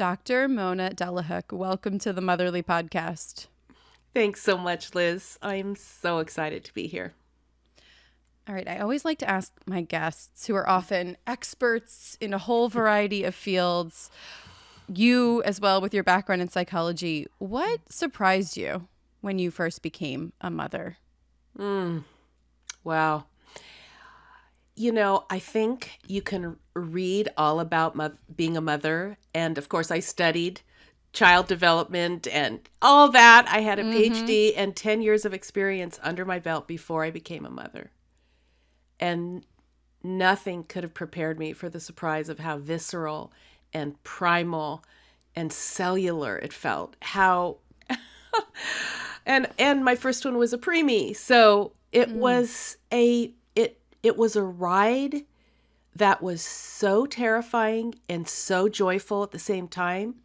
Dr. Mona Delahooke, welcome to the Motherly Podcast. Thanks so much, Liz. I'm so excited to be here. All right, I always like to ask my guests, who are often experts in a whole variety of fields, you as well with your background in psychology, what surprised you when you first became a mother? Wow. I think you can read all about being a mother. And of course, I studied child development and all that. I had a PhD and 10 years of experience under my belt before I became a mother. And nothing could have prepared me for the surprise of how visceral and primal and cellular it felt. How and my first one was a preemie. So it was it was a ride that was so terrifying and so joyful at the same time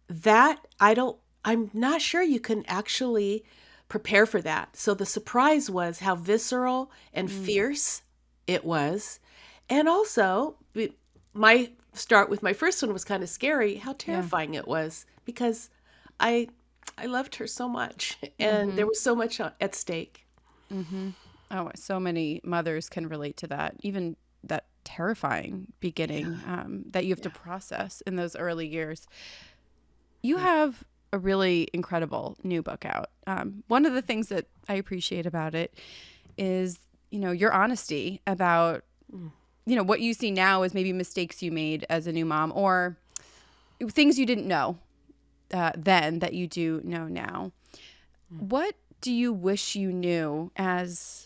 that I'm not sure you can actually prepare for that. So the surprise was how visceral and fierce it was. And also, my start with my first one was kind of scary, how terrifying it was, because I loved her so much and there was so much at stake. Oh, so many mothers can relate to that, even that terrifying beginning that you have to process in those early years. You have a really incredible new book out. One of the things that I appreciate about it is, your honesty about, what you see now as maybe mistakes you made as a new mom or things you didn't know then that you do know now. What do you wish you knew as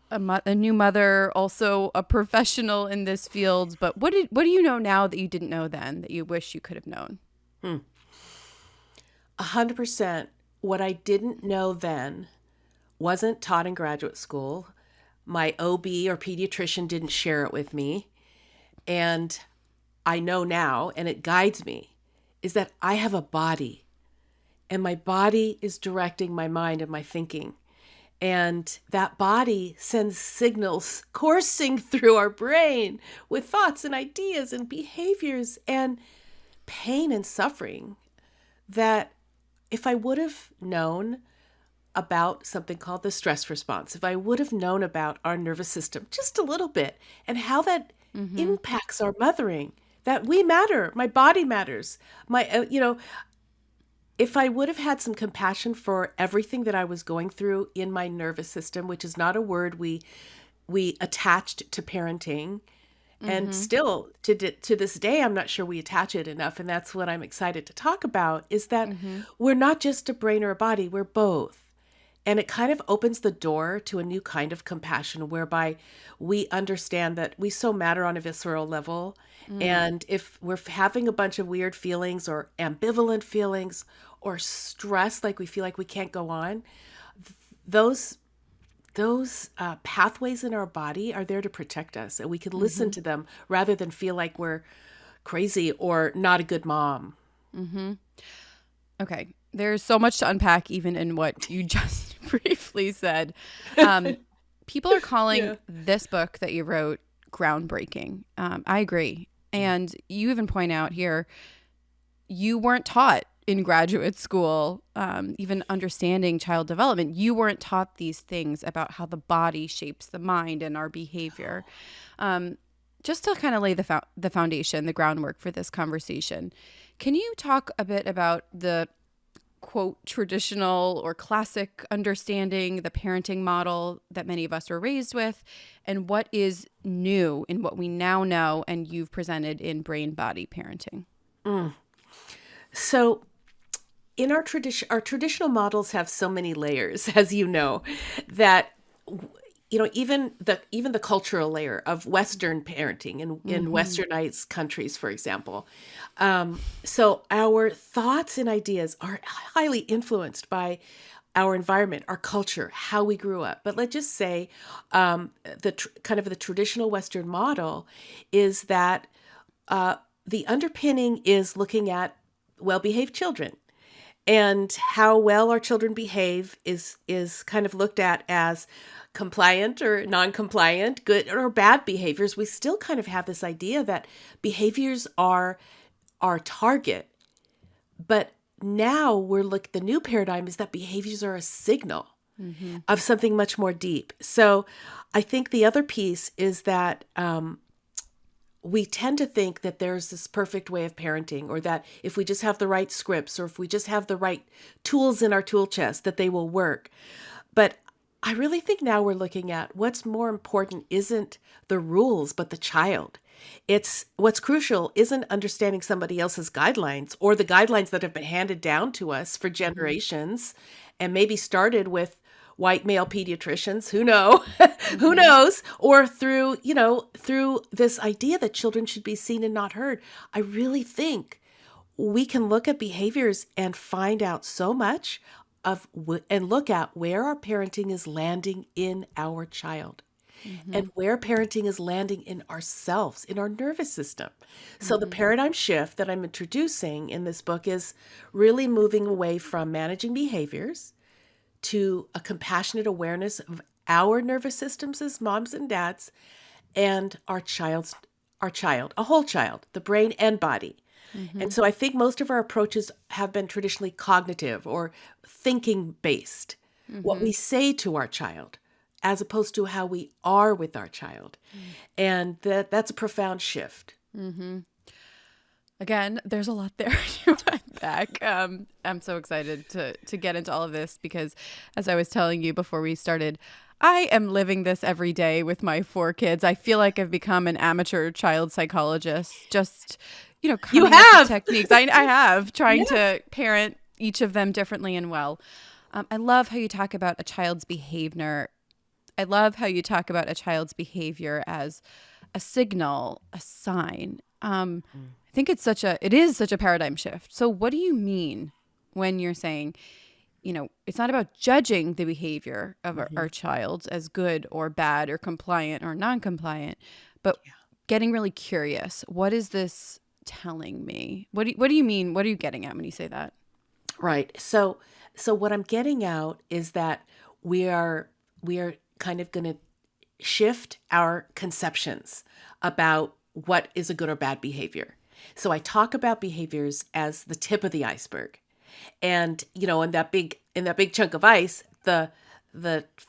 a new mother, also a professional in this field? But what do you know now that you didn't know then that you wish you could have known? 100%. What I didn't know then wasn't taught in graduate school. My OB or pediatrician didn't share it with me. And I know now, and it guides me, is that I have a body. And my body is directing my mind and my thinking. And that body sends signals coursing through our brain with thoughts and ideas and behaviors and pain and suffering that if I would have known about something called the stress response, if I would have known about our nervous system just a little bit and how that impacts our mothering, that we matter, my body matters, if I would have had some compassion for everything that I was going through in my nervous system, which is not a word we attached to parenting, and still to this day, I'm not sure we attach it enough. And that's what I'm excited to talk about, is that we're not just a brain or a body, we're both. And it kind of opens the door to a new kind of compassion whereby we understand that we so matter on a visceral level. And if we're having a bunch of weird feelings or ambivalent feelings or stress, like we feel like we can't go on, those pathways in our body are there to protect us, and we can listen to them rather than feel like we're crazy or not a good mom. Okay. There's so much to unpack even in what you just briefly said. People are calling this book that you wrote groundbreaking. I agree. And you even point out here, you weren't taught in graduate school, even understanding child development. You weren't taught these things about how the body shapes the mind and our behavior. Just to kind of lay the foundation, the groundwork for this conversation, can you talk a bit about the quote traditional or classic understanding, the parenting model that many of us were raised with, and what is new in what we now know and you've presented in Brain Body Parenting? So in our traditional models have so many layers, as you know, that even the cultural layer of Western parenting in Westernized countries, for example. So our thoughts and ideas are highly influenced by our environment, our culture, how we grew up. But let's just say the traditional Western model is that the underpinning is looking at well-behaved children. And how well our children behave is kind of looked at as compliant or non-compliant, good or bad behaviors. We still kind of have this idea that behaviors are our target. But now the new paradigm is that behaviors are a signal of something much more deep. So I think the other piece is that we tend to think that there's this perfect way of parenting, or that if we just have the right scripts, or if we just have the right tools in our tool chest, that they will work. But I really think now we're looking at what's more important isn't the rules, but the child. It's what's crucial isn't understanding somebody else's guidelines, or the guidelines that have been handed down to us for generations and maybe started with white male pediatricians, who knows, or through this idea that children should be seen and not heard. I really think we can look at behaviors and find out so much and look at where our parenting is landing in our child. And where parenting is landing in ourselves, in our nervous system. So the paradigm shift that I'm introducing in this book is really moving away from managing behaviors to a compassionate awareness of our nervous systems as moms and dads, and our child, a whole child, the brain and body. And so I think most of our approaches have been traditionally cognitive or thinking based, what we say to our child, as opposed to how we are with our child. And that's a profound shift. Again, there's a lot there to unpack. I'm so excited to get into all of this because, as I was telling you before we started, I am living this every day with my 4 kids. I feel like I've become an amateur child psychologist, just, coming up with techniques. I have, trying to parent each of them differently and well. I love how you talk about a child's behavior. I love how you talk about a child's behavior as a signal, a sign. I think it is such a paradigm shift. So what do you mean when you're saying, it's not about judging the behavior of our child as good or bad or compliant or non-compliant, but getting really curious. What is this telling me? What do you mean? What are you getting at when you say that? Right. So what I'm getting out is that we are kind of going to shift our conceptions about what is a good or bad behavior. So I talk about behaviors as the tip of the iceberg. And, in that big chunk of ice, the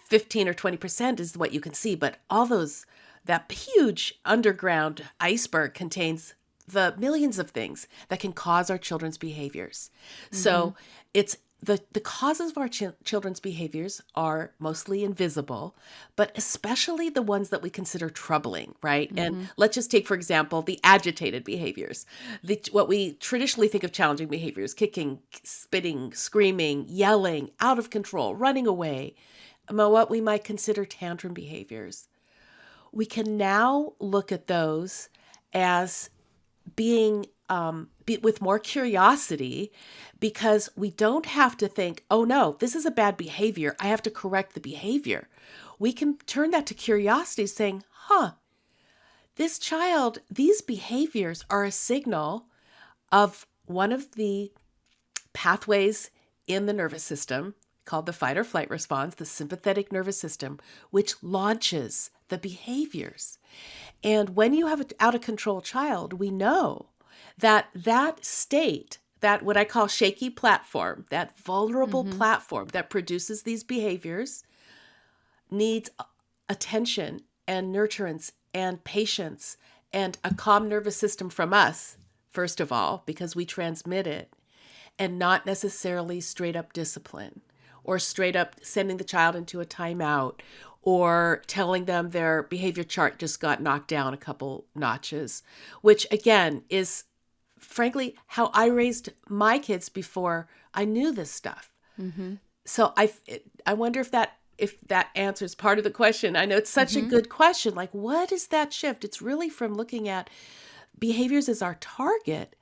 15 or 20% is what you can see, but that huge underground iceberg contains the millions of things that can cause our children's behaviors. So it's the causes of our children's behaviors are mostly invisible, but especially the ones that we consider troubling, right? And let's just take, for example, the agitated behaviors, what we traditionally think of challenging behaviors: kicking, spitting, screaming, yelling, out of control, running away, what we might consider tantrum behaviors. We can now look at those as being with more curiosity, because we don't have to think, oh no, this is a bad behavior, I have to correct the behavior. We can turn that to curiosity, saying, these behaviors are a signal of one of the pathways in the nervous system called the fight or flight response, the sympathetic nervous system, which launches the behaviors. And when you have an out of control child, we know that state, that what I call shaky platform, that vulnerable platform that produces these behaviors, needs attention and nurturance and patience and a calm nervous system from us, first of all, because we transmit it, and not necessarily straight up discipline or straight up sending the child into a timeout or telling them their behavior chart just got knocked down a couple notches, which again is frankly how I raised my kids before I knew this stuff. So I wonder if that answers part of the question. I know it's such a good question. Like, what is that shift? It's really from looking at behaviors as our target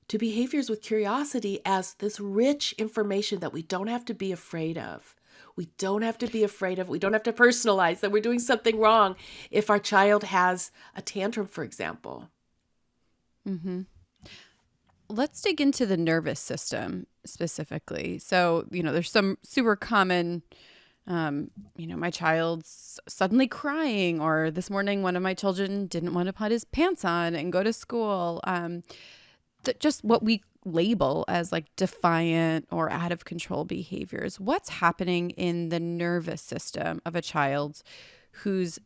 to behaviors with curiosity as this rich information that we don't have to be afraid of. We don't have to be afraid of. We don't have to personalize that we're doing something wrong if our child has a tantrum, for example. Let's dig into the nervous system specifically. So, there's some super common, my child's suddenly crying, or this morning one of my children didn't want to put his pants on and go to school. just what we label as like defiant or out of control behaviors. What's happening in the nervous system of a child who's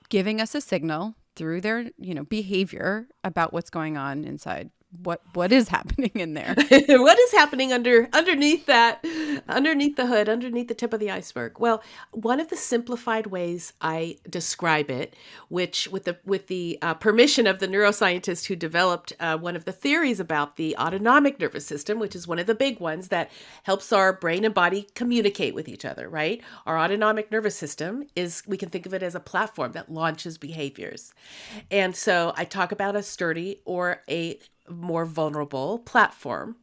giving us a signal through their, behavior about what's going on inside? What is happening in there? What is happening underneath the hood, underneath the tip of the iceberg? Well, one of the simplified ways I describe it, which with the permission of the neuroscientist who developed one of the theories about the autonomic nervous system, which is one of the big ones that helps our brain and body communicate with each other, right? Our autonomic nervous system we can think of it as a platform that launches behaviors. And so I talk about a sturdy or a more vulnerable platform.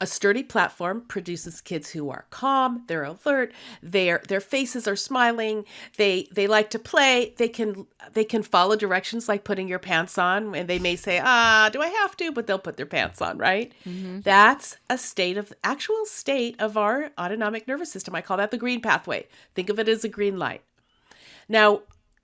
A sturdy platform produces kids who are calm, they're alert, their faces are smiling, they like to play, they can follow directions like putting your pants on, and they may say, do I have to? But they'll put their pants on, right? Mm-hmm. That's a actual state of our autonomic nervous system. I call that the green pathway. Think of it as a green light. Now,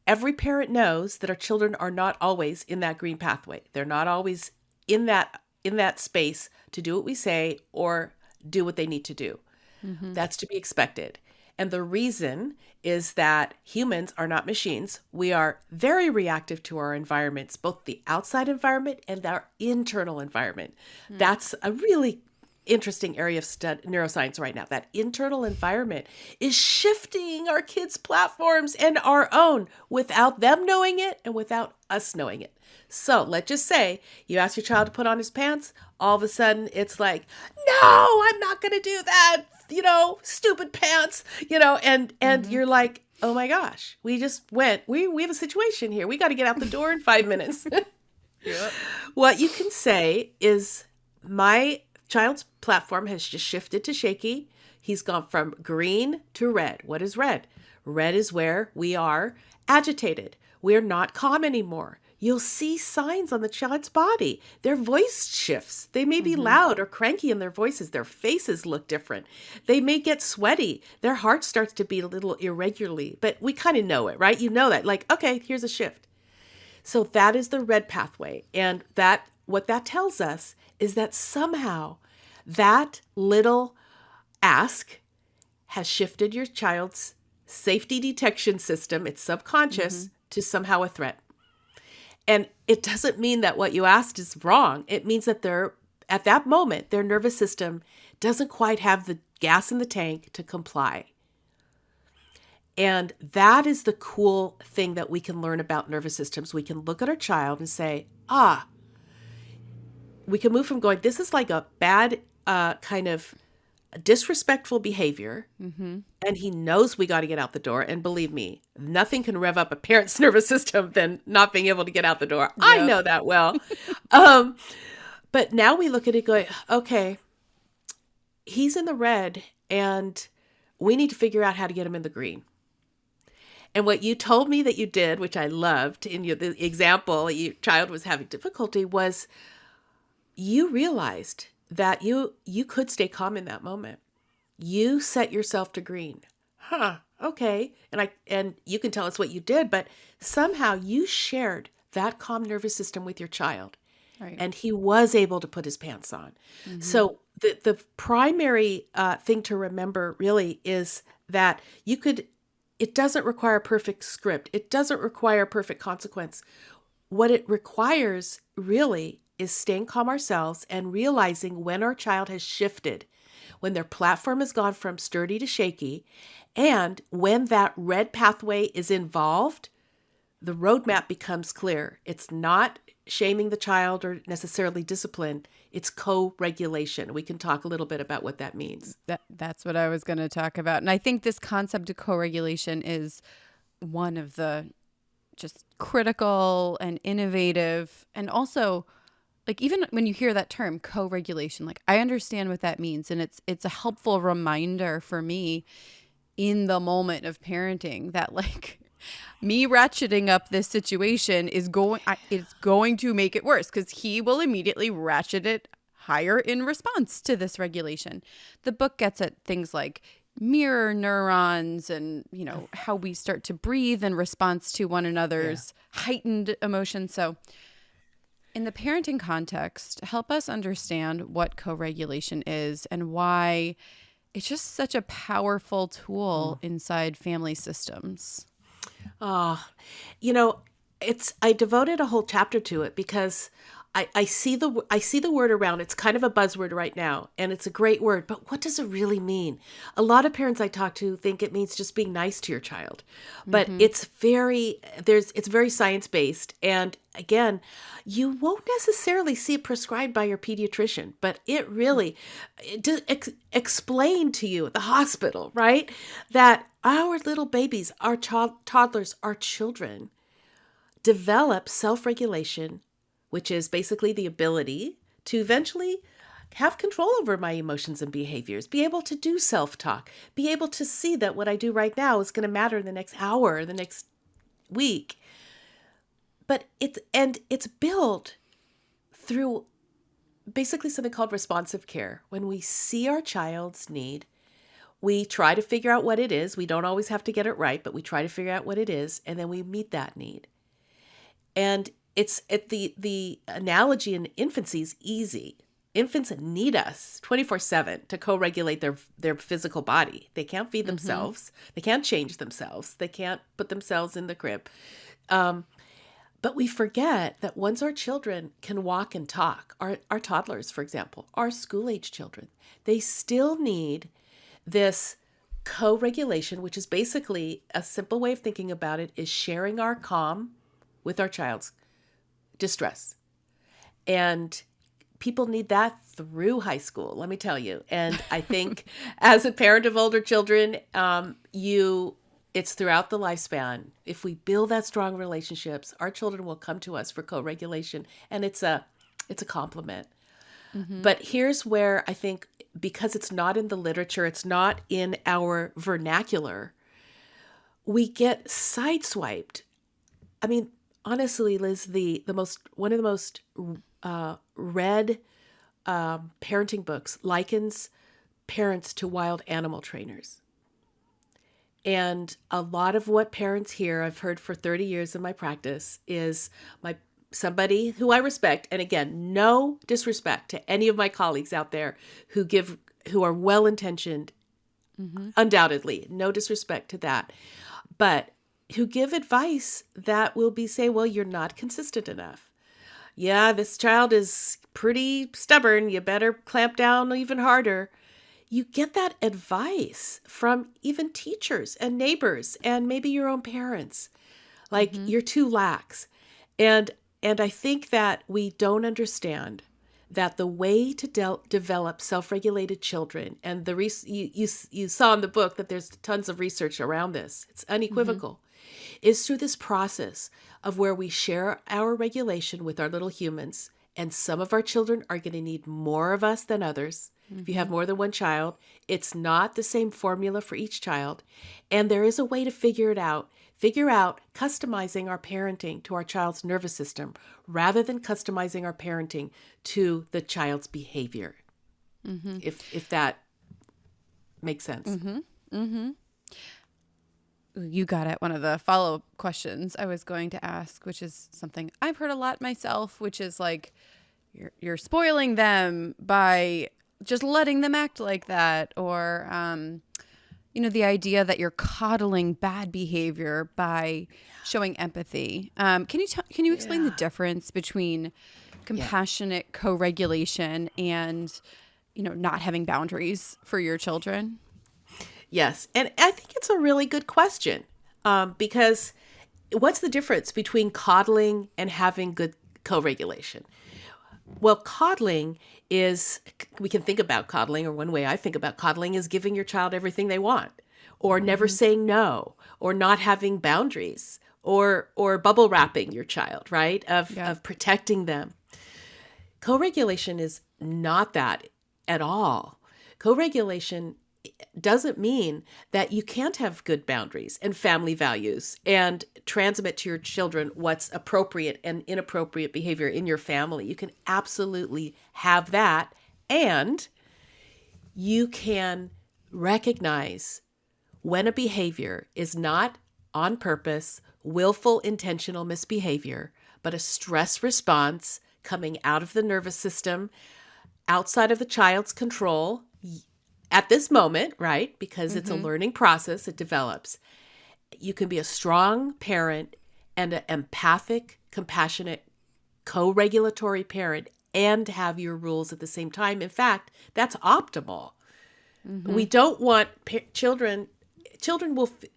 every parent knows that our children are not always in that green pathway. They're not always in that space to do what we say or do what they need to do. Mm-hmm. That's to be expected. And the reason is that humans are not machines. We are very reactive to our environments, both the outside environment and our internal environment. Mm-hmm. That's a really interesting area of neuroscience right now. That internal environment is shifting our kids' platforms and our own without them knowing it and without us knowing it. So let's just say you ask your child to put on his pants. All of a sudden it's like, no, I'm not going to do that. Stupid pants, and mm-hmm. You're like, oh my gosh, we just went, we have a situation here. We got to get out the door in 5 minutes. Yep. What you can say is my child's platform has just shifted to shaky. He's gone from green to red. What is red? Red is where we are agitated. We're not calm anymore. You'll see signs on the child's body. Their voice shifts. They may be mm-hmm. loud or cranky in their voices. Their faces look different. They may get sweaty. Their heart starts to beat a little irregularly, but we kind of know it, right? You know that, like, okay, here's a shift. So that is the red pathway. And what that tells us is that somehow that little ask has shifted your child's safety detection system, its subconscious, mm-hmm. to somehow a threat. And it doesn't mean that what you asked is wrong. It means that at that moment, their nervous system doesn't quite have the gas in the tank to comply. And that is the cool thing that we can learn about nervous systems. We can look at our child and say, we can move from going, this is like a bad kind of disrespectful behavior, mm-hmm. and he knows we got to get out the door. And believe me, nothing can rev up a parent's nervous system than not being able to get out the door. Yep. I know that well. But now we look at it going, okay, he's in the red and we need to figure out how to get him in the green. And what you told me that you did, which I loved in the example, your child was having difficulty, was you realized that you could stay calm in that moment. You set yourself to green. Okay. And you can tell us what you did, but somehow you shared that calm nervous system with your child. Right. And he was able to put his pants on. Mm-hmm. So the primary thing to remember really is that it doesn't require a perfect script. It doesn't require a perfect consequence. What it requires really is staying calm ourselves and realizing when our child has shifted, when their platform has gone from sturdy to shaky, and when that red pathway is involved, the roadmap becomes clear. It's not shaming the child or necessarily discipline. It's co-regulation. We can talk a little bit about what that means. That's what I was going to talk about. And I think this concept of co-regulation is one of the just critical and innovative, and also like, even when you hear that term co-regulation, like, I understand what that means. And it's a helpful reminder for me in the moment of parenting that, like, me ratcheting up this situation is going to make it worse, because he will immediately ratchet it higher in response to this regulation. The book gets at things like mirror neurons and, how we start to breathe in response to one another's heightened emotions. So In the parenting context, help us understand what co-regulation is and why it's just such a powerful tool inside family systems. Ah, you know, I devoted a whole chapter to it because I see the word around. It's kind of a buzzword right now, and it's a great word, but what does it really mean? A lot of parents I talk to think it means just being nice to your child. But it's very science-based, and again, you won't necessarily see it prescribed by your pediatrician, but it really explain to you at the hospital, right? That our little babies, our toddlers, our children develop self-regulation, which is basically the ability to eventually have control over my emotions and behaviors, be able to do self-talk, be able to see that what I do right now is going to matter in the next hour, or the next week. But it's built through basically something called responsive care. When we see our child's need, we try to figure out what it is. We don't always have to get it right, but we try to figure out what it is, and then we meet that need. And it's at the analogy in infancy is easy. Infants need us 24/7 to co-regulate their physical body. They can't feed themselves. They can't change themselves. They can't put themselves in the crib. But we forget that once our children can walk and talk, our toddlers, for example, our school-age children, they still need this co-regulation, which is basically a simple way of thinking about it, is sharing our calm with our child's distress. And people need that through high school, let me tell you. And I think as a parent of older children, it's throughout the lifespan. If we build that strong relationships, our children will come to us for co-regulation, and it's a compliment. But here's where I think, because it's not in the literature, it's not in our vernacular, we get sideswiped. I mean, honestly, Liz, one of the most read parenting books likens parents to wild animal trainers. And a lot of what parents hear, I've heard for 30 years in my practice, is somebody who I respect, and again, no disrespect to any of my colleagues out there who are well-intentioned, undoubtedly, no disrespect to that, but who give advice that will say, well, you're not consistent enough. Yeah, this child is pretty stubborn. You better clamp down even harder. You get that advice from even teachers and neighbors and maybe your own parents. Like, you're too lax. And I think that we don't understand that the way to develop self-regulated children, and you saw in the book that there's tons of research around this, it's unequivocal, is through this process of where we share our regulation with our little humans. And some of our children are going to need more of us than others. If you have more than one child, it's not the same formula for each child. And there is a way to figure out customizing our parenting to our child's nervous system rather than customizing our parenting to the child's behavior. If that makes sense. You got at one of the follow-up questions I was going to ask, which is something I've heard a lot myself, which is like, you're spoiling them by just letting them act like that, or the idea that you're coddling bad behavior by showing empathy. Can you explain the difference between compassionate co-regulation and not having boundaries for your children? Yes, and I think it's a really good question, because what's the difference between coddling and having good co-regulation? Well, coddling is, we can think about coddling, or one way I think about coddling is giving your child everything they want, or never saying no, or not having boundaries, or bubble wrapping your child, right? Of protecting them. Co-regulation is not that at all. Co-regulation doesn't mean that you can't have good boundaries and family values and transmit to your children what's appropriate and inappropriate behavior in your family. You can absolutely have that, and you can recognize when a behavior is not on purpose, willful, intentional misbehavior, but a stress response coming out of the nervous system, outside of the child's control at this moment, right? Because it's a learning process, it develops. You can be a strong parent and an empathic, compassionate, co-regulatory parent and have your rules at the same time. In fact, that's optimal. We don't want children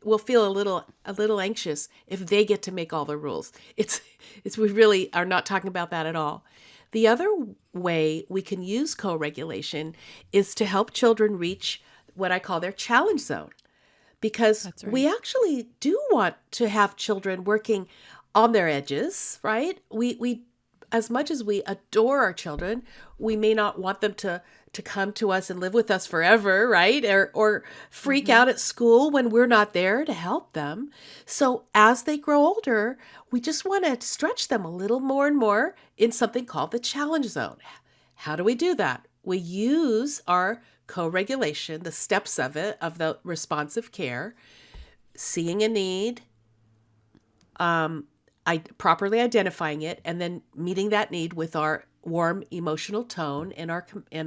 will feel a little anxious if they get to make all the rules. It's we really are not talking about that at all. The other way we can use co-regulation is to help children reach what I call their challenge zone. Because we actually do want to have children working on their edges, right? We as much as we adore our children, we may not want them to come to us and live with us forever, right? Or freak out at school when we're not there to help them. So as they grow older, we just want to stretch them a little more and more in something called the challenge zone. How do we do that? We use our co-regulation, the steps of it, of the responsive care, seeing a need, properly identifying it, and then meeting that need with our warm emotional tone in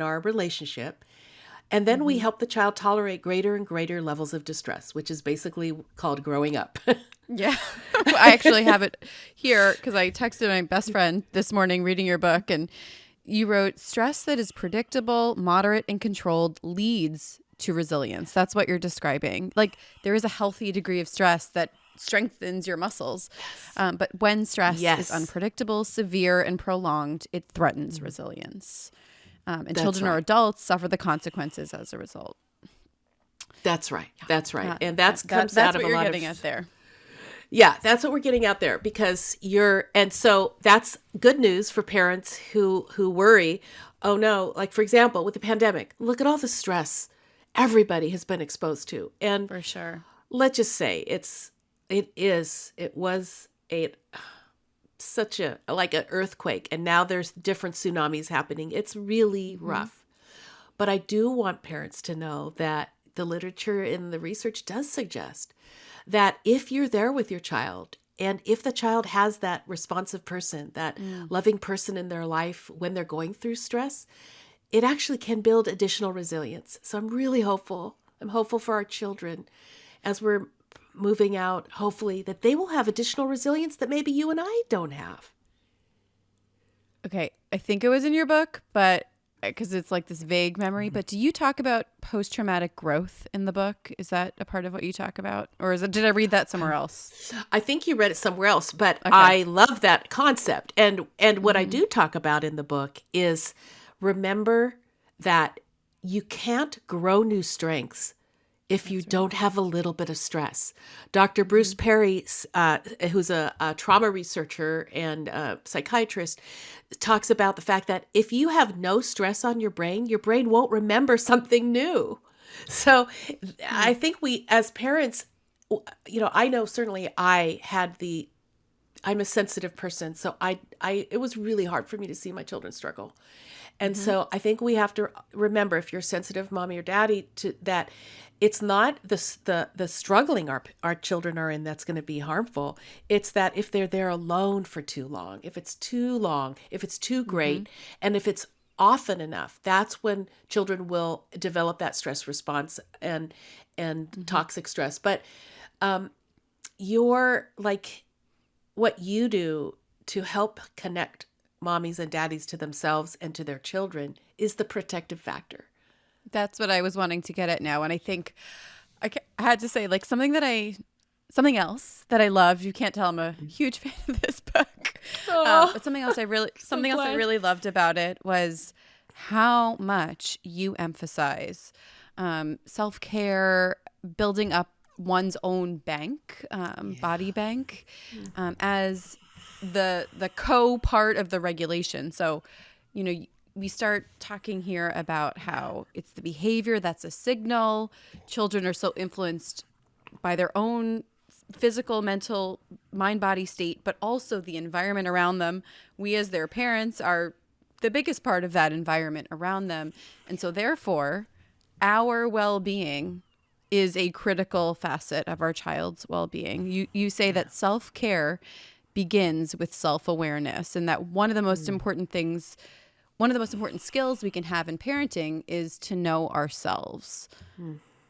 our relationship. And then we help the child tolerate greater and greater levels of distress, which is basically called growing up. Yeah. I actually have it here because I texted my best friend this morning reading your book, and you wrote, stress that is predictable, moderate, and controlled leads to resilience. That's what you're describing. Like, there is a healthy degree of stress that strengthens your muscles. But when stress is unpredictable, severe, and prolonged, it threatens resilience. And children or adults suffer the consequences as a result. That's right. That's right. And that's out of a lot of... That's what you're getting at there. Yeah, that's what we're getting out there, because and so that's good news for parents who worry, oh no, like for example, with the pandemic, look at all the stress everybody has been exposed to. And for sure, let's just say it was such a, like an earthquake, and now there's different tsunamis happening. It's really rough. But I do want parents to know that the literature and the research does suggest that if you're there with your child, and if the child has that responsive person, that loving person in their life when they're going through stress, it actually can build additional resilience. So I'm really hopeful. I'm hopeful for our children as we're moving out, hopefully, that they will have additional resilience that maybe you and I don't have. Okay. I think it was in your book, but because it's like this vague memory, but do you talk about post-traumatic growth in the book? Is that a part of what you talk about? Or did I read that somewhere else? I think you read it somewhere else, but okay. I love that concept. And what I do talk about in the book is remember that you can't grow new strengths if you don't have a little bit of stress. Dr. Bruce Perry, who's a trauma researcher and a psychiatrist, talks about the fact that if you have no stress on your brain won't remember something new. So I think we, as parents, I know certainly I'm a sensitive person. So it was really hard for me to see my children struggle. And so I think we have to remember, if you're sensitive mommy or daddy, that it's not the struggling our children are in that's going to be harmful. It's that if they're there alone for too long, if it's too long, if it's too great, and if it's often enough, that's when children will develop that stress response and toxic stress. But what you do to help connect mommies and daddies to themselves and to their children is the protective factor. That's what I was wanting to get at now. And I think I had to say, like, something else that I loved. You can't tell I'm a huge fan of this book. But something else I really loved about it was how much you emphasize self-care, building up one's own bank, body bank, as the co-part of the regulation. So, we start talking here about how it's the behavior that's a signal. Children are so influenced by their own physical, mental, mind-body state, but also the environment around them. We as their parents are the biggest part of that environment around them. And so therefore, our well-being is a critical facet of our child's well-being. You say that self-care begins with self-awareness, and that one of the most important things, one of the most important skills we can have in parenting is to know ourselves.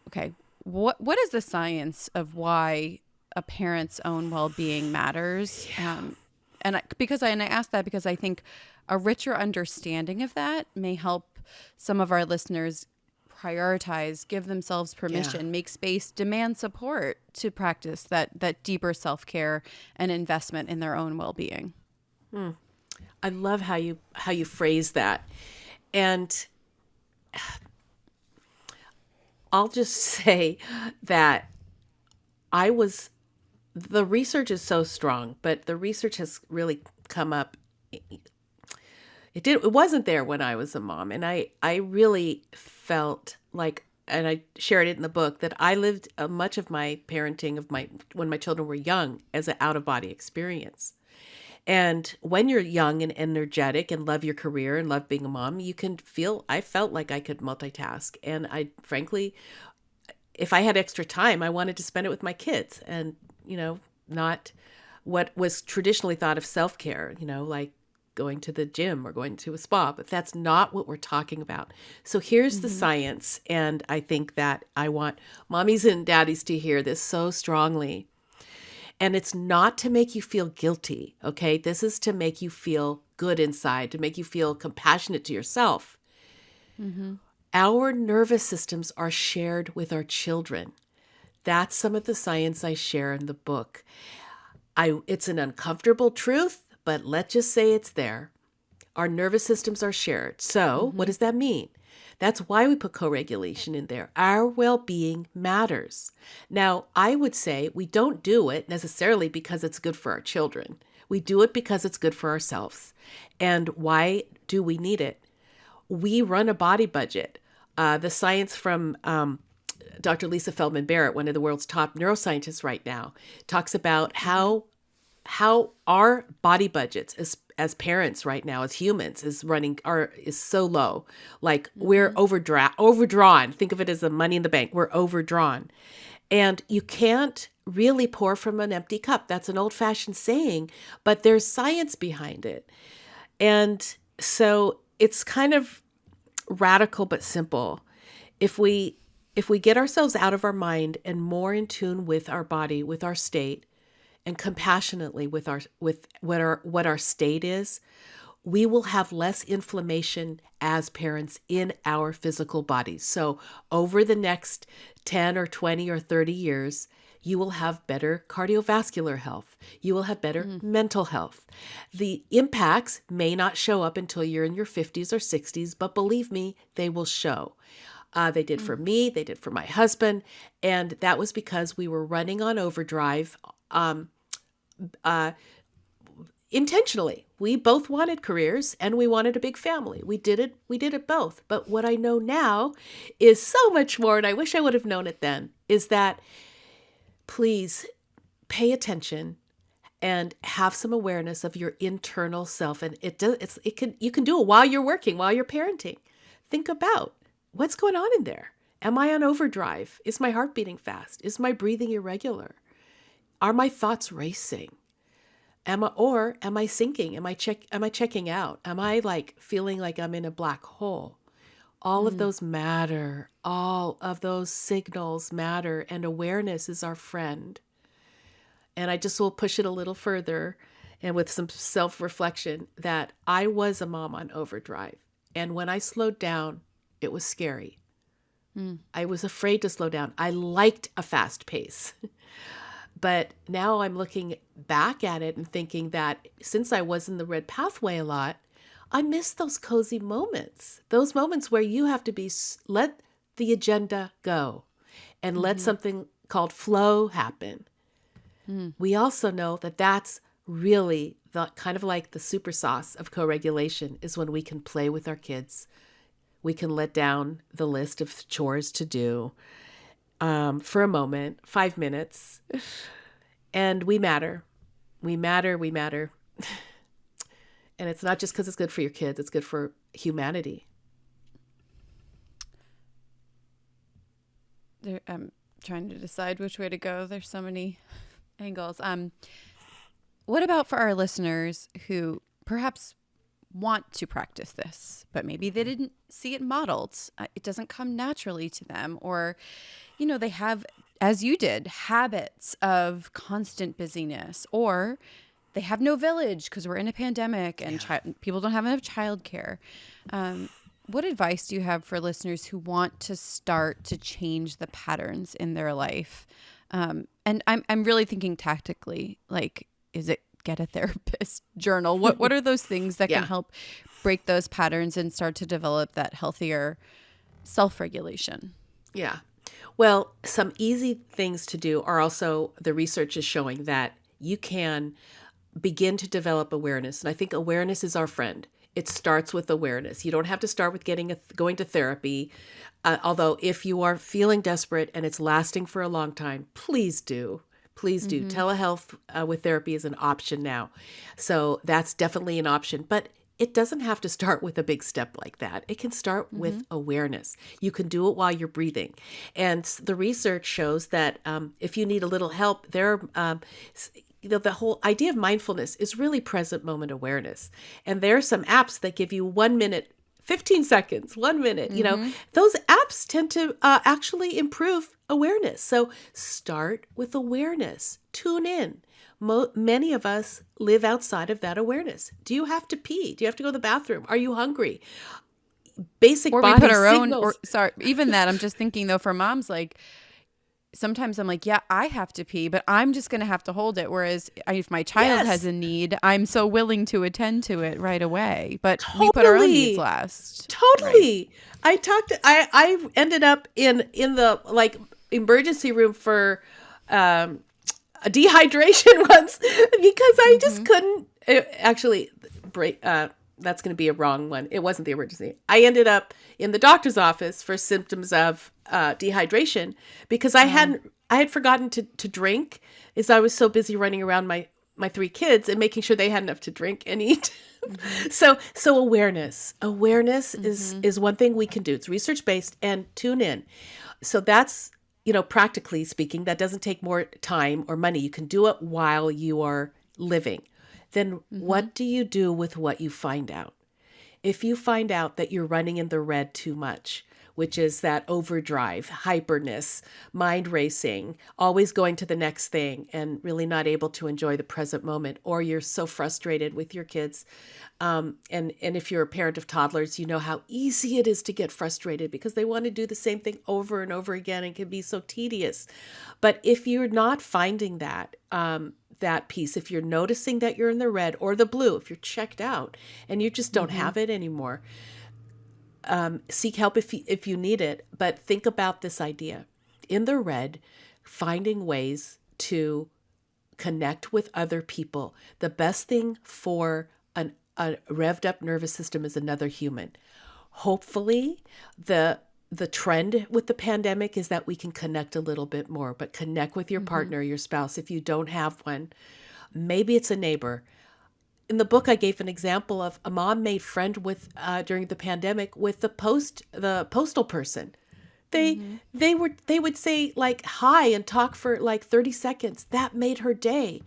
Okay. What is the science of why a parent's own well-being matters? And I ask that because I think a richer understanding of that may help some of our listeners prioritize, give themselves permission, make space, demand support to practice that deeper self-care and investment in their own well-being. I love how you phrase that. And I'll just say that the research is so strong, but the research has really come up. It wasn't there when I was a mom. And I really felt like, and I shared it in the book, that I lived much of my parenting when my children were young as an out-of-body experience. And when you're young and energetic and love your career and love being a mom, I felt like I could multitask. And frankly, if I had extra time, I wanted to spend it with my kids and, not what was traditionally thought of self-care, like going to the gym or going to a spa, but that's not what we're talking about. So here's the science. And I think that I want mommies and daddies to hear this so strongly. And it's not to make you feel guilty, okay? This is to make you feel good inside, to make you feel compassionate to yourself. Our nervous systems are shared with our children. That's some of the science I share in the book. It's an uncomfortable truth, but let's just say it's there. Our nervous systems are shared. So what does that mean? That's why we put co-regulation in there. Our well-being matters. Now, I would say we don't do it necessarily because it's good for our children. We do it because it's good for ourselves. And why do we need it? We run a body budget. The science from Dr. Lisa Feldman Barrett, one of the world's top neuroscientists right now, talks about how our body budgets as parents right now, as humans, is so low. Like we're overdrawn. Think of it as the money in the bank. We're overdrawn. And you can't really pour from an empty cup. That's an old-fashioned saying, but there's science behind it. And so it's kind of radical but simple. If we get ourselves out of our mind and more in tune with our body, with our state, and compassionately with what our state is, we will have less inflammation as parents in our physical bodies. So over the next 10 or 20 or 30 years, you will have better cardiovascular health. You will have better mental health. The impacts may not show up until you're in your 50s or 60s, but believe me, they will show. They did for me, they did for my husband, and that was because we were running on overdrive intentionally. We both wanted careers and we wanted a big family. We did it both. But what I know now is so much more, and I wish I would have known it then, is that please pay attention and have some awareness of your internal self. And you can do it while you're working, while you're parenting. Think about what's going on in there. Am I on overdrive? Is my heart beating fast? Is my breathing irregular? Are my thoughts racing? Am I sinking? Am I checking out? Am I feeling like I'm in a black hole? All of those matter. All of those signals matter, and awareness is our friend. And I just will push it a little further and with some self-reflection that I was a mom on overdrive. And when I slowed down, it was scary. I was afraid to slow down. I liked a fast pace. But now I'm looking back at it and thinking that since I was in the red pathway a lot, I miss those cozy moments, those moments where you have to let the agenda go and let something called flow happen. We also know that that's really the kind of like the super sauce of co-regulation is when we can play with our kids. We can let down the list of chores to do for a moment, 5 minutes, and we matter. We matter. And it's not just because it's good for your kids, it's good for humanity. I'm trying to decide which way to go. There's so many angles. what about for our listeners who perhaps want to practice this, but maybe they didn't see it modeled? It doesn't come naturally to them, or, they have, as you did, habits of constant busyness, or they have no village because we're in a pandemic and people don't have enough childcare. What advice do you have for listeners who want to start to change the patterns in their life? And I'm really thinking tactically, like, is it get a therapist, journal? What are those things that can help break those patterns and start to develop that healthier self-regulation? Yeah. Well, some easy things to do are also, the research is showing that you can begin to develop awareness. And I think awareness is our friend. It starts with awareness. You don't have to start with going to therapy. Although if you are feeling desperate and it's lasting for a long time, please do. Please do. Telehealth with therapy is an option now. So that's definitely an option. But it doesn't have to start with a big step like that. It can start with awareness. You can do it while you're breathing. And the research shows that if you need a little help, the whole idea of mindfulness is really present moment awareness. And there are some apps that give you 1 minute, 15 seconds, 1 minute, those apps tend to actually improve awareness. So start with awareness, tune in. Many of us live outside of that awareness. Do you have to pee? Do you have to go to the bathroom? Are you hungry? Basic or body we put our signals. even that, I'm just thinking though, for moms, like, sometimes I'm like, yeah, I have to pee, but I'm just going to have to hold it. Whereas if my child has a need, I'm so willing to attend to it right away. But we put our own needs last. Totally. Right. I ended up in the emergency room for a dehydration once because I just couldn't actually break. That's going to be a wrong one. It wasn't the emergency. I ended up in the doctor's office for symptoms of dehydration because I had forgotten to drink, as I was so busy running around my 3 kids and making sure they had enough to drink and eat. So awareness is one thing we can do. It's research based, and tune in. So that's, practically speaking, that doesn't take more time or money. You can do it while you are living. Then what do you do with what you find out? If you find out that you're running in the red too much, which is that overdrive, hyperness, mind racing, always going to the next thing and really not able to enjoy the present moment, or you're so frustrated with your kids. And if you're a parent of toddlers, you know how easy it is to get frustrated because they want to do the same thing over and over again and can be so tedious. But if you're not finding that piece, if you're noticing that you're in the red or the blue, if you're checked out and you just don't have it anymore, seek help if you need it. But think about this idea. In the red, finding ways to connect with other people. The best thing for a revved up nervous system is another human. Hopefully, the trend with the pandemic is that we can connect a little bit more, but connect with your partner, your spouse. If you don't have one, maybe it's a neighbor. In the book, I gave an example of a mom made friend with during the pandemic with the postal person. They would say like hi and talk for like 30 seconds. That made her day.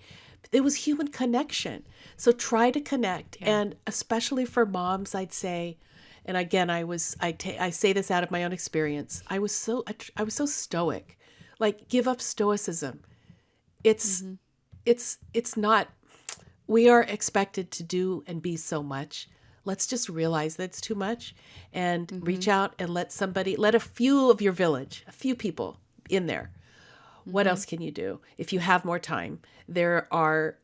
It was human connection. So try to connect, and especially for moms, I'd say. And again, I say this out of my own experience. I was so stoic. Like, give up stoicism. It's not. We are expected to do and be so much. Let's just realize that it's too much, and reach out and let a few of your village, a few people in there. What else can you do? If you have more time, there are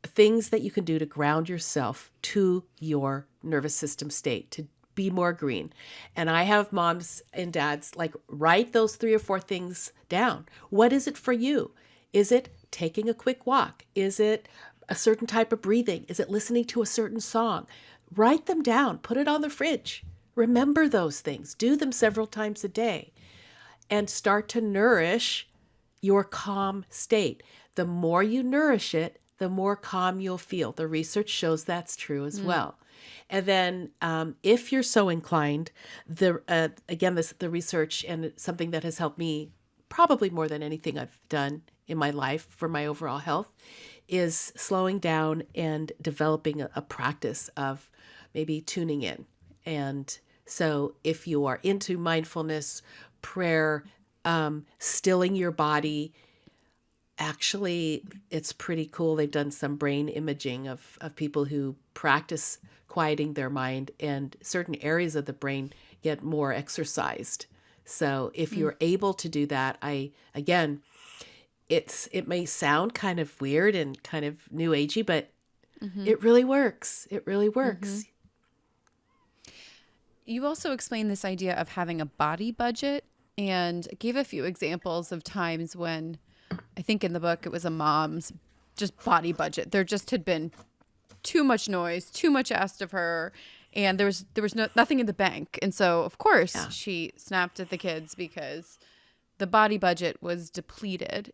things that you can do to ground yourself to your nervous system state, to be more green. And I have moms and dads like write those 3 or 4 things down. What is it for you? Is it taking a quick walk? Is it a certain type of breathing? Is it listening to a certain song? Write them down, put it on the fridge. Remember those things. Do them several times a day and start to nourish your calm state. The more you nourish it, the more calm you'll feel. The research shows that's true as well. And then if you're so inclined, the research, and something that has helped me probably more than anything I've done in my life for my overall health, is slowing down and developing a practice of maybe tuning in. And so if you are into mindfulness, prayer, stilling your body, actually, it's pretty cool. They've done some brain imaging of people who practice quieting their mind, and certain areas of the brain get more exercised. So if you're able to do that, again, it may sound kind of weird and kind of new agey, but it really works. It really works. You also explained this idea of having a body budget and gave a few examples of times when, I think in the book, it was a mom's just body budget. There just had been too much noise, too much asked of her, and there was nothing in the bank. And so, of course, she snapped at the kids because the body budget was depleted.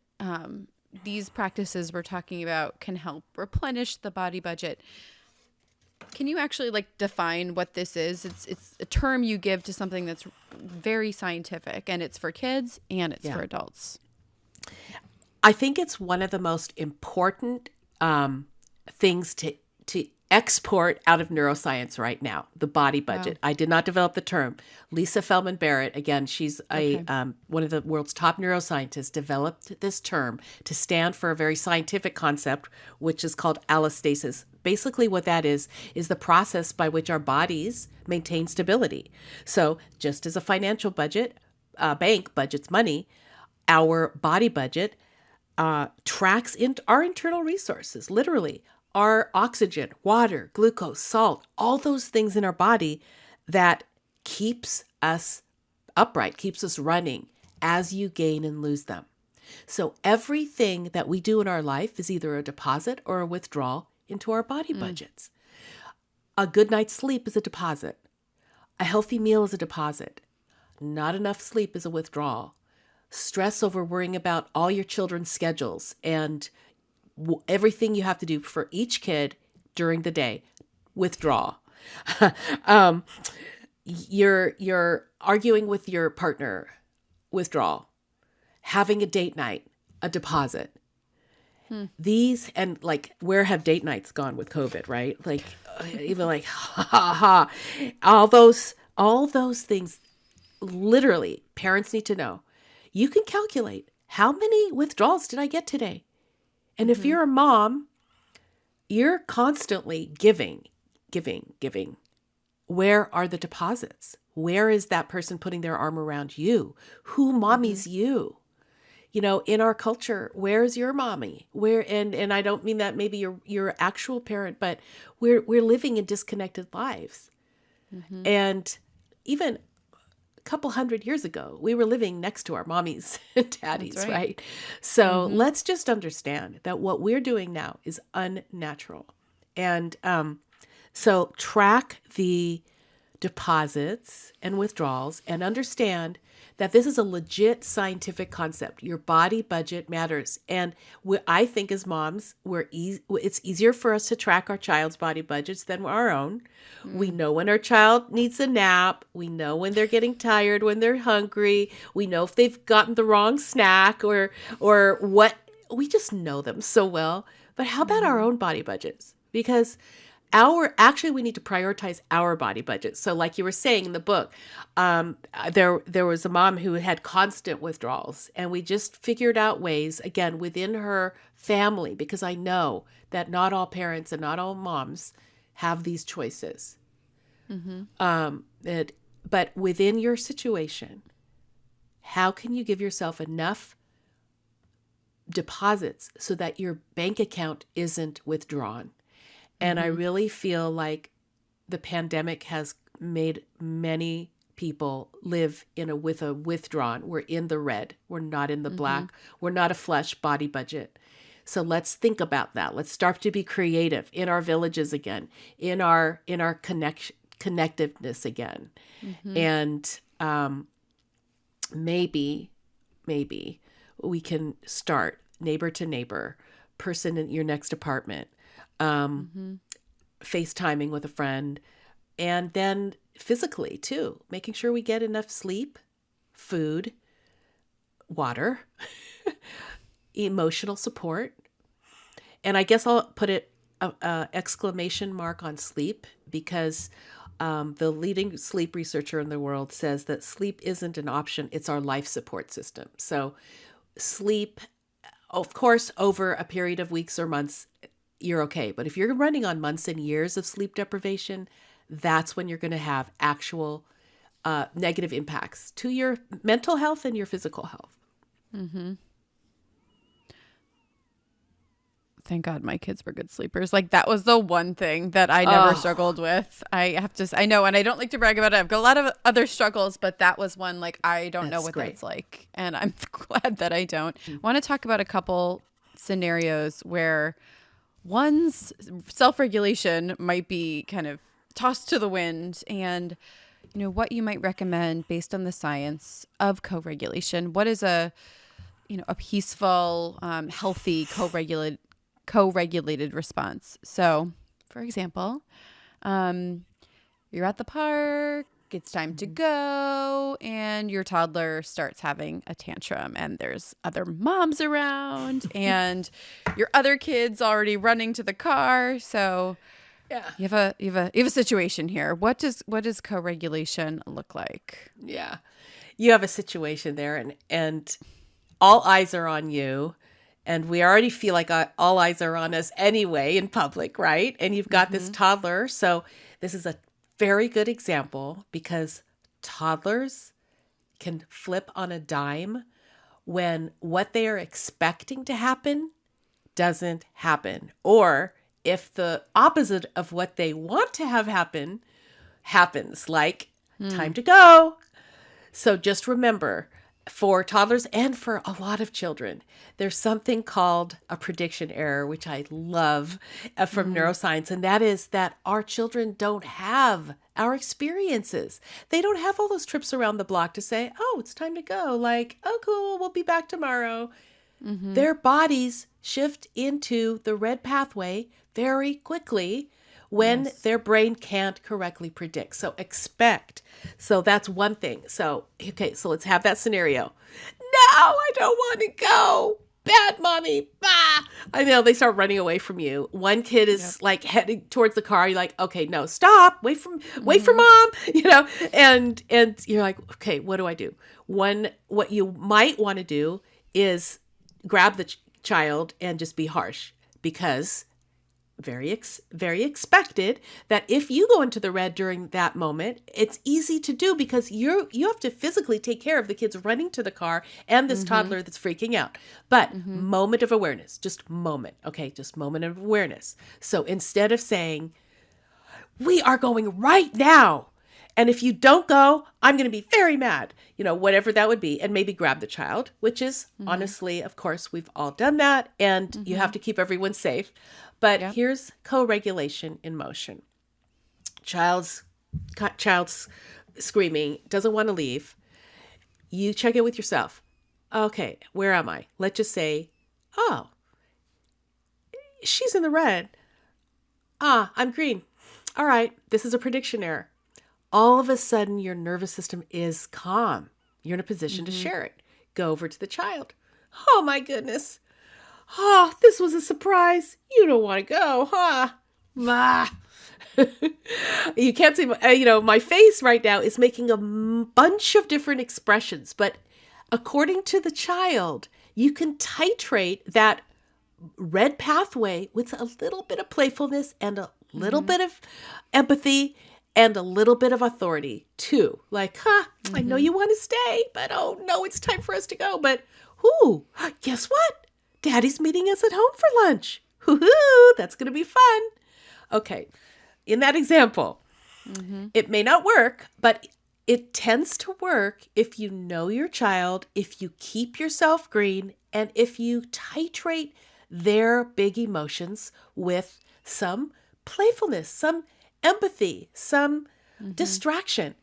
These practices we're talking about can help replenish the body budget. Can you actually define what this is? It's a term you give to something that's very scientific, and it's for kids and it's for adults. I think it's one of the most important things to export out of neuroscience right now, the body budget. Wow. I did not develop the term. Lisa Feldman Barrett, again, she's one of the world's top neuroscientists, developed this term to stand for a very scientific concept, which is called allostasis. Basically what that is the process by which our bodies maintain stability. So just as a financial budget, bank budgets money, our body budget tracks our internal resources, literally our oxygen, water, glucose, salt, all those things in our body that keeps us upright, keeps us running as you gain and lose them. So everything that we do in our life is either a deposit or a withdrawal into our body budgets. A good night's sleep is a deposit. A healthy meal is a deposit. Not enough sleep is a withdrawal. Stress over worrying about all your children's schedules and everything you have to do for each kid during the day, withdraw. You're arguing with your partner, withdrawal. Having a date night, a deposit. These, and where have date nights gone with COVID, right? Even ha ha ha, all those things. Literally, parents need to know. You can calculate how many withdrawals did I get today? And if you're a mom, you're constantly giving. Where are the deposits? Where is that person putting their arm around you? Who mommies you? In our culture, where's your mommy? Where, and I don't mean that maybe your actual parent, but we're living in disconnected lives. And even a couple hundred years ago, we were living next to our mommies and daddies, right? So let's just understand that what we're doing now is unnatural. And so track the deposits and withdrawals and understand that this is a legit scientific concept. Your body budget matters. And I think as moms, it's easier for us to track our child's body budgets than our own. We know when our child needs a nap. We know when they're getting tired, when they're hungry. We know if they've gotten the wrong snack or what. We just know them so well. But how about our own body budgets? Because we need to prioritize our body budget. So like you were saying in the book, there was a mom who had constant withdrawals, and we just figured out ways, again, within her family, because I know that not all parents and not all moms have these choices. But within your situation, how can you give yourself enough deposits so that your bank account isn't withdrawn? And I really feel like the pandemic has made many people live with a withdrawn. We're in the red. We're not in the black. We're not a flesh body budget. So let's think about that. Let's start to be creative in our villages again, in our connectiveness again. And maybe we can start neighbor to neighbor, person in your next apartment, FaceTiming with a friend, and then physically too, making sure we get enough sleep, food, water, emotional support, And I guess I'll put it exclamation mark on sleep, because the leading sleep researcher in the world says that sleep isn't an option. It's our life support system. So sleep, of course, over a period of weeks or months, you're okay. But if you're running on months and years of sleep deprivation, that's when you're going to have actual negative impacts to your mental health and your physical health. Mm-hmm. Thank God my kids were good sleepers. Like, that was the one thing that I never struggled with. I know, and I don't like to brag about it. I've got a lot of other struggles, but that was one, like, I don't know what that's like. And I'm glad that I don't. I want to talk about a couple scenarios where one's self-regulation might be kind of tossed to the wind, and, what you might recommend based on the science of co-regulation. What is a peaceful, healthy, co-regulated response? So, for example, you're at the park, it's time to go, and your toddler starts having a tantrum, and there's other moms around, and your other kid's already running to the car. So yeah, you have a situation here. What does co-regulation look like? Yeah, you have a situation there, and all eyes are on you. And we already feel like all eyes are on us anyway in public, right? And you've got this toddler. So this is a very good example, because toddlers can flip on a dime when what they are expecting to happen doesn't happen. Or if the opposite of what they want to have happen happens, like time to go. So just remember, for toddlers and for a lot of children, there's something called a prediction error, which I love from neuroscience. And that is that our children don't have our experiences. They don't have all those trips around the block to say, oh, it's time to go. Like, oh, cool, we'll be back tomorrow. Their bodies shift into the red pathway very quickly when their brain can't correctly predict. So expect. So that's one thing. So, okay, so let's have that scenario. No, I don't want to go. Bad mommy. Bah. I know, they start running away from you. One kid is like heading towards the car. You're like, okay, no, stop. Wait for mom. And you're like, okay, what do I do? What you might want to do is grab the child and just be harsh, because very expected that if you go into the red during that moment, it's easy to do, because you have to physically take care of the kids running to the car and this toddler that's freaking out. But moment of awareness, just moment. Okay, just moment of awareness. So instead of saying, we are going right now, and if you don't go, I'm going to be very mad, whatever that would be, and maybe grab the child, which is honestly, of course, we've all done that, and you have to keep everyone safe. But here's co-regulation in motion. Child's screaming, doesn't want to leave. You check in with yourself. Okay, where am I? Let's just say, oh, she's in the red. I'm green. All right, this is a prediction error. All of a sudden, your nervous system is calm. You're in a position to share it. Go over to the child. Oh, my goodness. Oh, this was a surprise. You don't want to go, huh? Ma. You can't see, my face right now is making a bunch of different expressions. But according to the child, you can titrate that red pathway with a little bit of playfulness and a little bit of empathy and a little bit of authority too. Like, I know you want to stay, but oh no, it's time for us to go. But guess what? Daddy's meeting us at home for lunch. Hoo-hoo, that's going to be fun. Okay, in that example, it may not work, but it tends to work if you know your child, if you keep yourself green, and if you titrate their big emotions with some playfulness, some empathy, some distraction.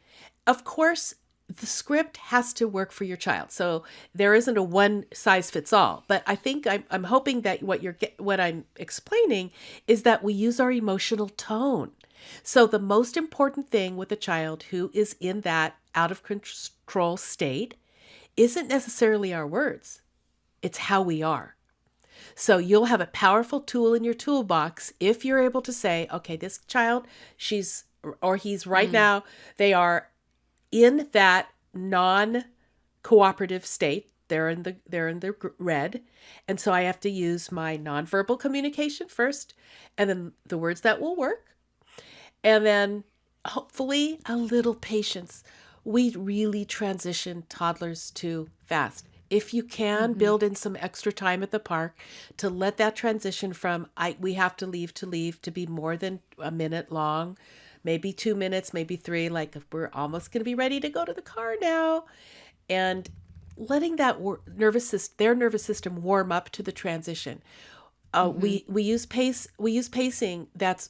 Of course, the script has to work for your child. So there isn't a one size fits all, but I think I'm hoping that what I'm explaining is that we use our emotional tone. So the most important thing with a child who is in that out of control state isn't necessarily our words. It's how we are. So you'll have a powerful tool in your toolbox if you're able to say, okay, this child, she's or he's right now, they are in that non-cooperative state. They're in the red. And so I have to use my nonverbal communication first, and then the words that will work. And then hopefully a little patience. We really transition toddlers too fast. If you can build in some extra time at the park to let that transition from we have to leave to be more than a minute long, maybe 2 minutes, maybe 3, like if we're almost going to be ready to go to the car now, and letting that their nervous system warm up to the transition. We use pacing that's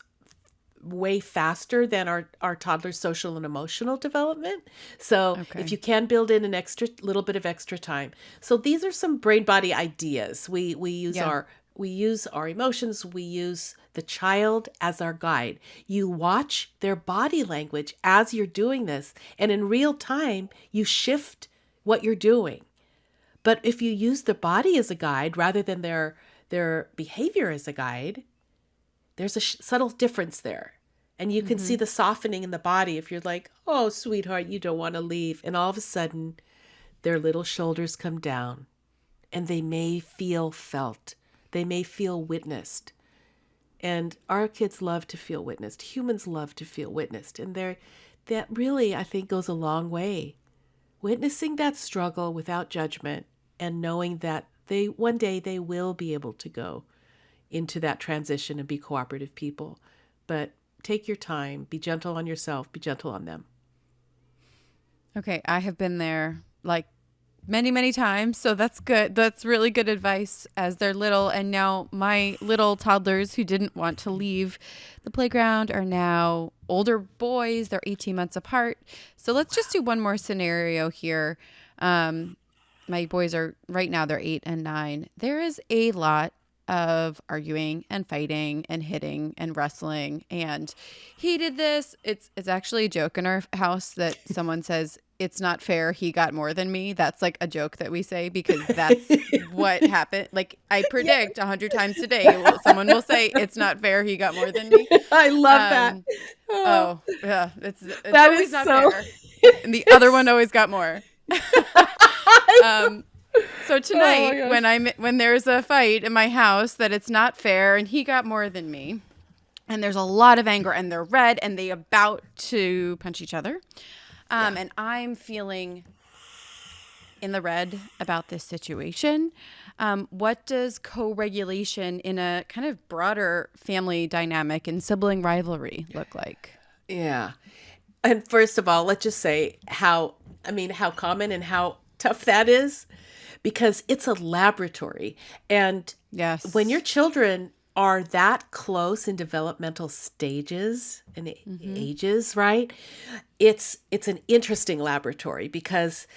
way faster than our toddler's social and emotional development. So if you can build in an extra little bit of extra time. So these are some brain body ideas. We use our emotions. We use the child as our guide. You watch their body language as you're doing this, and in real time, you shift what you're doing. But if you use the body as a guide rather than their behavior as a guide, there's a subtle difference there. And you can see the softening in the body if you're like, oh, sweetheart, you don't want to leave. And all of a sudden, their little shoulders come down and they may feel felt. They may feel witnessed. And our kids love to feel witnessed. Humans love to feel witnessed. And that really, I think, goes a long way. Witnessing that struggle without judgment and knowing that one day they will be able to go into that transition and be cooperative people. But take your time, be gentle on yourself, be gentle on them. Okay, I have been there like many, many times. So that's good. That's really good advice as they're little. And now my little toddlers who didn't want to leave the playground are now older boys. They're 18 months apart. So let's just do one more scenario here. My boys are right now, they're 8 and 9. There is a lot of arguing and fighting and hitting and wrestling. And he did this. It's actually a joke in our house that someone says, it's not fair, he got more than me. That's like a joke that we say because that's what happened. Like I predict 100 times today, someone will say, it's not fair, he got more than me. I love that. Oh, yeah. It's that always is not so fair. And the other one always got more. So tonight, when there's a fight in my house that it's not fair and he got more than me, and there's a lot of anger and they're red and they about to punch each other, and I'm feeling in the red about this situation. What does co-regulation in a kind of broader family dynamic and sibling rivalry look like? Yeah. And first of all, let's just say how common and how tough that is, because it's a laboratory. And when your children are that close in developmental stages and ages, right? It's an interesting laboratory because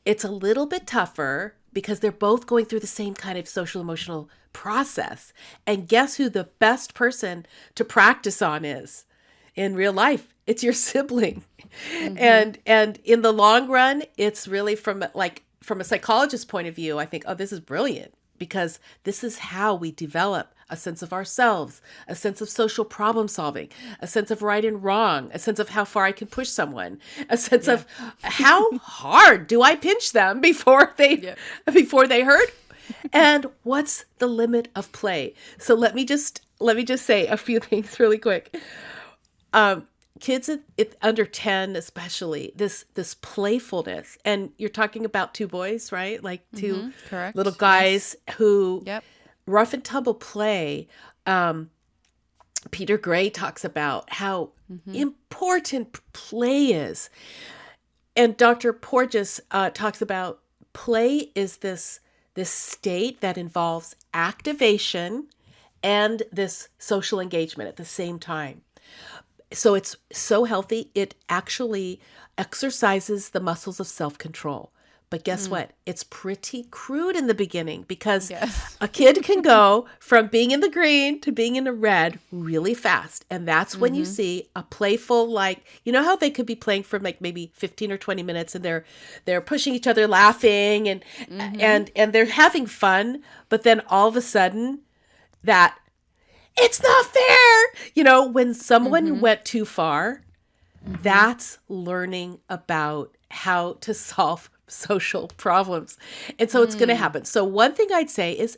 it's a little bit tougher because they're both going through the same kind of social emotional process. And guess who the best person to practice on is in real life? It's your sibling. And in the long run, it's really from a psychologist's point of view, I think, oh, this is brilliant because this is how we develop a sense of ourselves, a sense of social problem solving, a sense of right and wrong, a sense of how far I can push someone, a sense of how hard do I pinch them before they hurt, and what's the limit of play. So let me just say a few things really quick. Kids under 10, especially this playfulness, and you're talking about two boys, right? Like two little guys who rough and tumble play. Peter Gray talks about how important play is, and Dr. Porges talks about play is this state that involves activation and this social engagement at the same time. So it's so healthy. It actually exercises the muscles of self-control. But guess what? It's pretty crude in the beginning because Yes. a kid can go from being in the green to being in the red really fast. And that's when you see a playful, like, you know how they could be playing for like maybe 15 or 20 minutes and they're pushing each other, laughing and they're having fun. But then all of a sudden that it's not fair. When someone went too far, that's learning about how to solve social problems. And so it's going to happen. So one thing I'd say is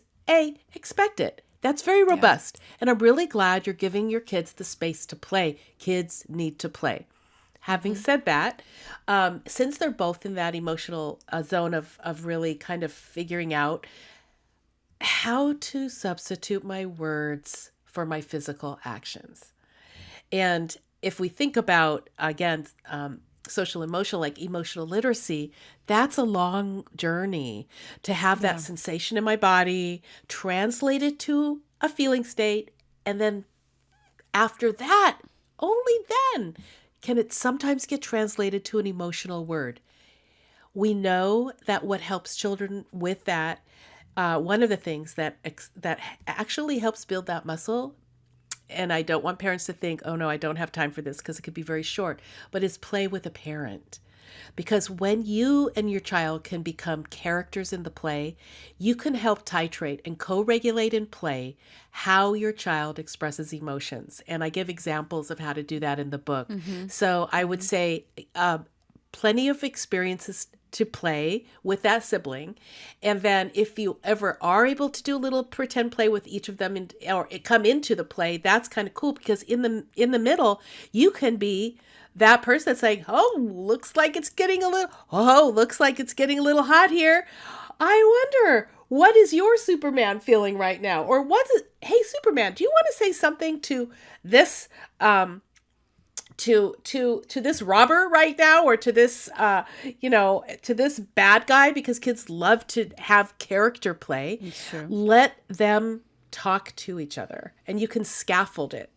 expect it. That's very robust. And I'm really glad you're giving your kids the space to play. Kids need to play. Having said that, since they're both in that emotional zone of really kind of figuring out how to substitute my words for my physical actions. And if we think about, again, social emotional, like emotional literacy, that's a long journey to have that sensation in my body, translate it to a feeling state. And then after that, only then can it sometimes get translated to an emotional word. We know that what helps children with that, one of the things that actually helps build that muscle, and I don't want parents to think, oh no, I don't have time for this because it could be very short, but is play with a parent. Because when you and your child can become characters in the play, you can help titrate and co-regulate in play how your child expresses emotions. And I give examples of how to do that in the book. So I would say plenty of experiences to play with that sibling. And then if you ever are able to do a little pretend play with each of them or come into the play, that's kind of cool because in the middle, you can be that person that's saying, looks like it's getting a little hot here. I wonder, what is your Superman feeling right now? Or hey, Superman, do you want to say something to this, to this robber right now, or to this to this bad guy, because kids love to have character play. It's true. Let them talk to each other and you can scaffold it.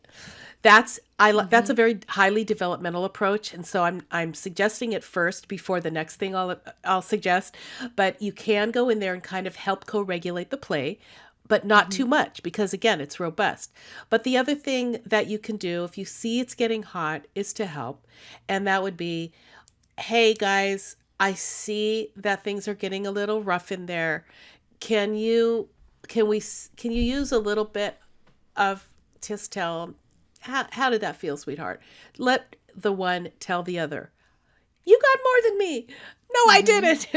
That's a very highly developmental approach, and so I'm suggesting it first before the next thing I'll suggest. But you can go in there and kind of help co-regulate the play, but not too much, because again, it's robust. But the other thing that you can do if you see it's getting hot is to help. And that would be, hey guys, I see that things are getting a little rough in there. Can you use a little bit of Tistel? How did that feel, sweetheart? Let the one tell the other, you got more than me. No, I didn't.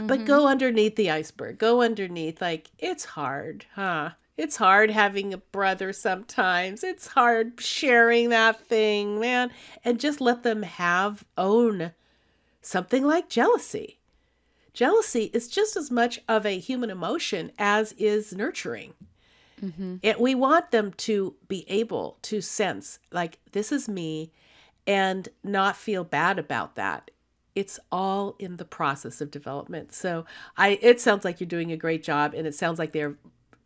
But go underneath the iceberg. Go underneath. Like, it's hard, huh? It's hard having a brother sometimes. It's hard sharing that thing, man. And just let them own something like jealousy. Jealousy is just as much of a human emotion as is nurturing. We want them to be able to sense, like, this is me, and not feel bad about that. It's all in the process of development. So it sounds like you're doing a great job, and it sounds like they're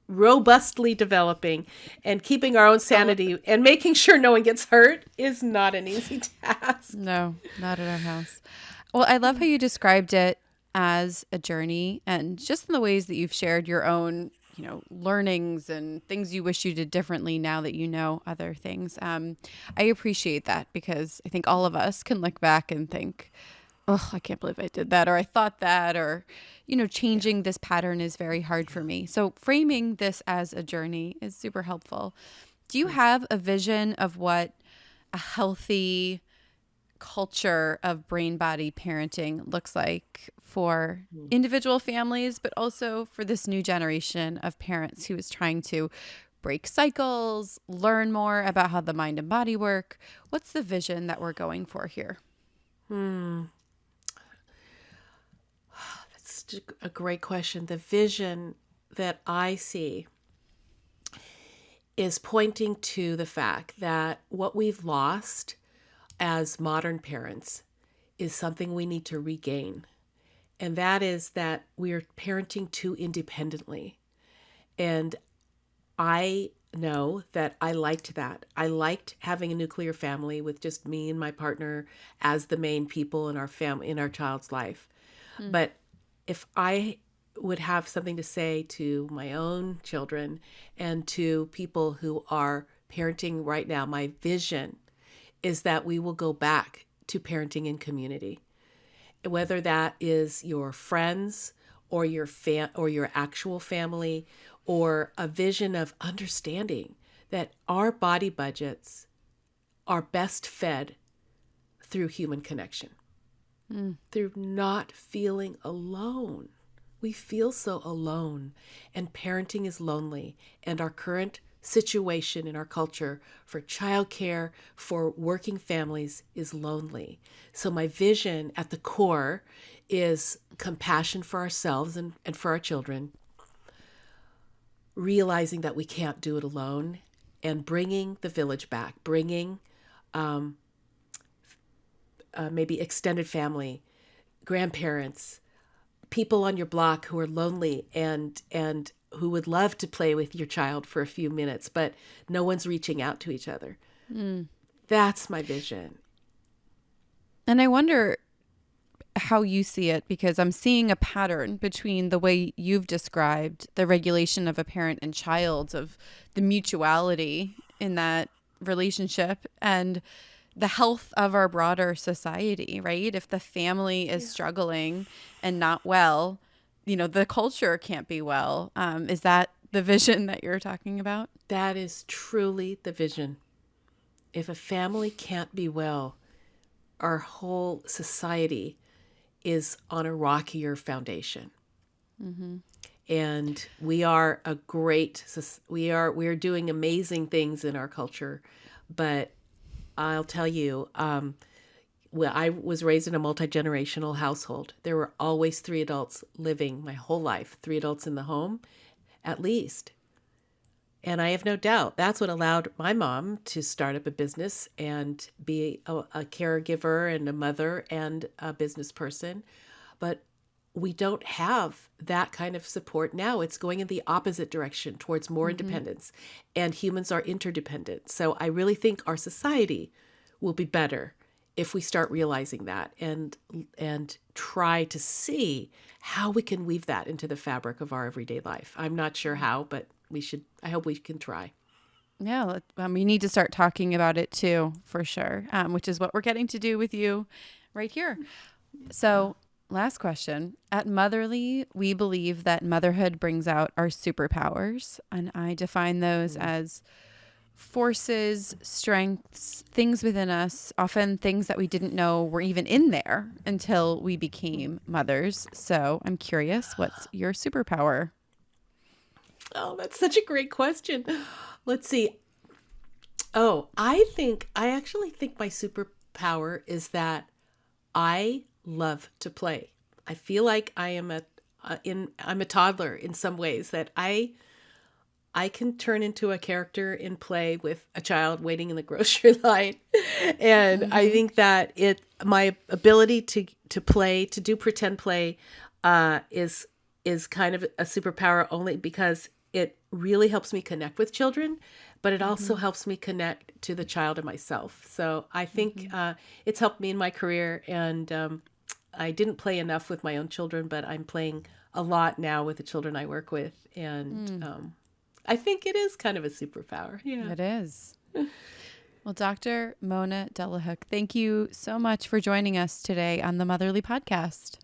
robustly developing, and keeping our own sanity and making sure no one gets hurt is not an easy task. No, not at our house. Well, I love how you described it as a journey, and just in the ways that you've shared your own, learnings and things you wish you did differently now that you know other things. I appreciate that, because I think all of us can look back and think, oh, I can't believe I did that, or I thought that, or, changing this pattern is very hard for me. So framing this as a journey is super helpful. Do you have a vision of what a healthy culture of brain body parenting looks like for individual families, but also for this new generation of parents who is trying to break cycles, learn more about how the mind and body work? What's the vision that we're going for here? That's a great question. The vision that I see is pointing to the fact that what we've lost as modern parents is something we need to regain. And that is that we're parenting too independently. And I know that I liked that. I liked having a nuclear family with just me and my partner as the main people in our family, in our child's life. But if I would have something to say to my own children and to people who are parenting right now, my vision is that we will go back to parenting in community, whether that is your friends or or your actual family, or a vision of understanding that our body budgets are best fed through human connection, through not feeling alone. We feel so alone, and parenting is lonely, and our current situation in our culture for childcare, for working families is lonely. So my vision at the core is compassion for ourselves and for our children, realizing that we can't do it alone, and bringing the village back, bringing maybe extended family, grandparents, people on your block who are lonely and who would love to play with your child for a few minutes, but no one's reaching out to each other. That's my vision. And I wonder how you see it, because I'm seeing a pattern between the way you've described the regulation of a parent and child, of the mutuality in that relationship, and the health of our broader society, right? If the family is struggling and not well, the culture can't be well. Is that the vision that you're talking about? That is truly the vision. If a family can't be well, our whole society is on a rockier foundation. And we are we are doing amazing things in our culture, but I'll tell you, well, I was raised in a multi-generational household. There were always 3 adults living my whole life, 3 adults in the home, at least. And I have no doubt that's what allowed my mom to start up a business and be a caregiver and a mother and a business person. But we don't have that kind of support now. It's going in the opposite direction, towards more independence, and humans are interdependent. So I really think our society will be better if we start realizing that and try to see how we can weave that into the fabric of our everyday life. I'm not sure how, but I hope we can try. Yeah, we need to start talking about it too, for sure, which is what we're getting to do with you right here. So, last question. At Motherly, we believe that motherhood brings out our superpowers, and I define those as forces, strengths, things within us, often things that we didn't know were even in there until we became mothers. So, I'm curious, what's your superpower? Oh, that's such a great question. Let's see. Oh, I actually think my superpower is that I love to play. I feel like I am I'm a toddler in some ways, that I can turn into a character in play with a child waiting in the grocery line. And I think that my ability to play, to do pretend play, is kind of a superpower, only because it really helps me connect with children, but it also helps me connect to the child and myself. So I think it's helped me in my career, and I didn't play enough with my own children, but I'm playing a lot now with the children I work with, and I think it is kind of a superpower. Yeah, It is. Well, Dr. Mona Delahooke, thank you so much for joining us today on the Motherly Podcast.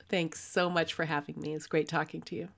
Thanks so much for having me. It's great talking to you.